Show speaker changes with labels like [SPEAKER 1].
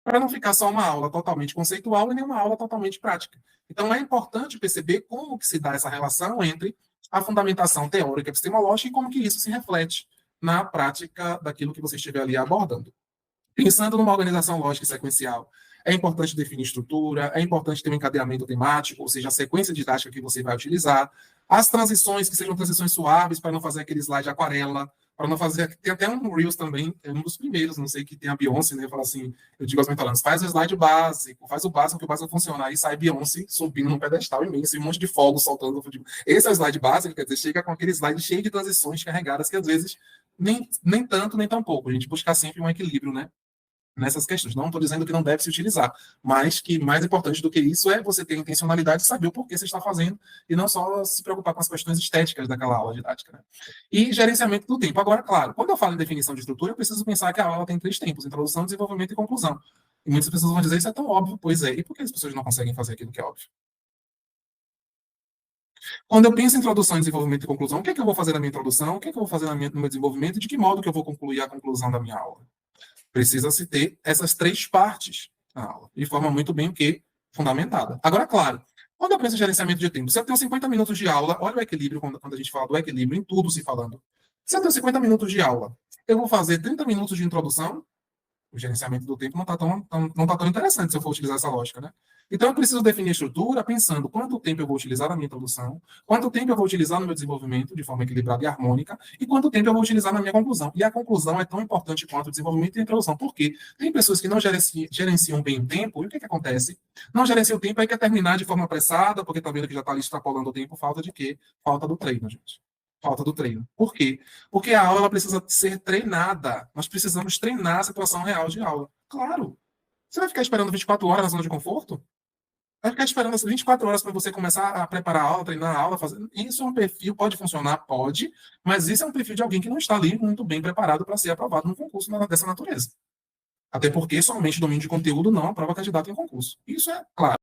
[SPEAKER 1] para não ficar só uma aula totalmente conceitual e nem uma aula totalmente prática. Então, é importante perceber como que se dá essa relação entre a fundamentação teórica epistemológica e como que isso se reflete na prática daquilo que você estiver ali abordando. Pensando numa organização lógica e sequencial, é importante definir estrutura, é importante ter um encadeamento temático, ou seja, a sequência didática que você vai utilizar, as transições que sejam transições suaves, para não fazer aquele slide aquarela, para não fazer. Tem até um Reels também, é um dos primeiros, não sei, que tem a Beyoncé, né? Fala assim, eu digo aos mentolanos, faz o slide básico, faz o básico que o básico funciona. Aí sai Beyoncé subindo num pedestal imenso e um monte de fogo soltando. Esse é o slide básico, quer dizer, chega com aquele slide cheio de transições carregadas que às vezes nem tanto, nem tão pouco. A gente busca sempre um equilíbrio, né? Nessas questões. Não estou dizendo que não deve se utilizar, mas que mais importante do que isso é você ter a intencionalidade de saber o porquê você está fazendo e não só se preocupar com as questões estéticas daquela aula didática. Né? E gerenciamento do tempo. Agora, claro, quando eu falo em definição de estrutura, eu preciso pensar que a aula tem 3 tempos: introdução, desenvolvimento e conclusão. E muitas pessoas vão dizer isso é tão óbvio. Pois é. E por que as pessoas não conseguem fazer aquilo que é óbvio? Quando eu penso em introdução, desenvolvimento e conclusão, o que é que eu vou fazer na minha introdução? O que é que eu vou fazer no meu desenvolvimento? E de que modo que eu vou concluir a conclusão da minha aula? Precisa-se ter essas 3 partes na aula, de forma muito bem o quê? Fundamentada. Agora, claro, quando eu penso em gerenciamento de tempo, se eu tenho 50 minutos de aula, olha o equilíbrio, quando a gente fala do equilíbrio, em tudo se falando. Se eu tenho 50 minutos de aula, eu vou fazer 30 minutos de introdução, o gerenciamento do tempo não tá tão interessante se eu for utilizar essa lógica, né? Então, eu preciso definir a estrutura pensando quanto tempo eu vou utilizar na minha introdução, quanto tempo eu vou utilizar no meu desenvolvimento de forma equilibrada e harmônica, e quanto tempo eu vou utilizar na minha conclusão. E a conclusão é tão importante quanto o desenvolvimento e a introdução. Por quê? Tem pessoas que não gerenciam bem o tempo, e o que, que acontece? Não gerencia o tempo, aí quer terminar de forma apressada, porque tá vendo que já está ali extrapolando o tempo, falta de quê? Falta do treino, gente. Falta do treino. Por quê? Porque a aula ela precisa ser treinada. Nós precisamos treinar a situação real de aula. Claro. Você vai ficar esperando 24 horas na zona de conforto? Vai ficar esperando essas 24 horas para você começar a preparar a aula, treinar a aula, fazer. Isso é um perfil, pode funcionar? Pode, mas isso é um perfil de alguém que não está ali muito bem preparado para ser aprovado num concurso dessa natureza. Até porque somente domínio de conteúdo não aprova candidato em concurso. Isso é claro.